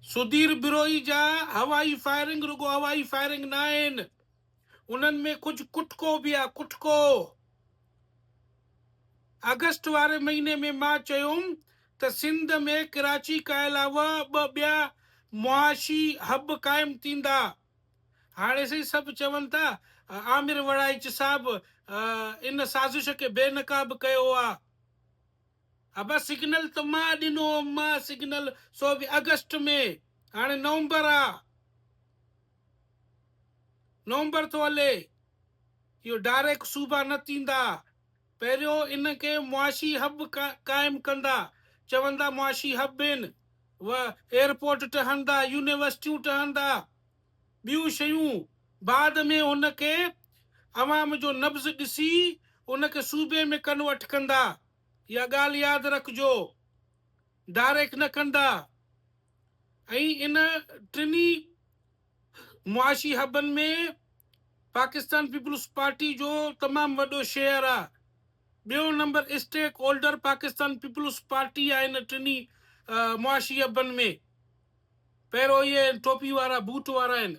सुधीर बिरोही जा हवाई फायरिंग रुगो हवाई फायरिंग ना आहिनि, उन्हनि में कुछ कुटको भी आहे, कुटको। अगस्त वारे महीने में मां चयुमि त सिंध में कराची खां अलावा ॿ ॿिया मुआशी हब क़ाइम थींदा। हाणे सही सभु चवनि था आमिर वड़ाइच साहब इन साज़िश खे बेनकाब कयो आहे। अब सिग्नल तो मां ॾिनो, मां सिग्नल सो बि अगस्त में, हाणे नवंबर आहे, नवंबर थो हले, इहो डायरेक्ट सूबा न थींदा। पहिरियों इनखे मुआशी हब क़ाइम कंदा, चवंदा मुआशी हब आहिनि, एयरपोर्ट ठहंदा, यूनिवर्सिटियूं ठहंदा, ॿियूं शयूं। बाद में हुनखे अवाम जो नब्ज़ ॾिसी उनखे सूबे में कन्वर्ट कंदा। इहा ॻाल्हि यादि रखिजो, डायरेक्ट न कंदा। ऐं इन टिनी मुआशी हबनि में पाकिस्तान पीपुल्स पार्टी जो तमामु वॾो शेयर आहे। ॿियो number stakeholder Pakistan Peoples Party आहे इन टिनी मुआशी हबनि में। पहिरियों इहे टोपी वारा बूट वारा आहिनि,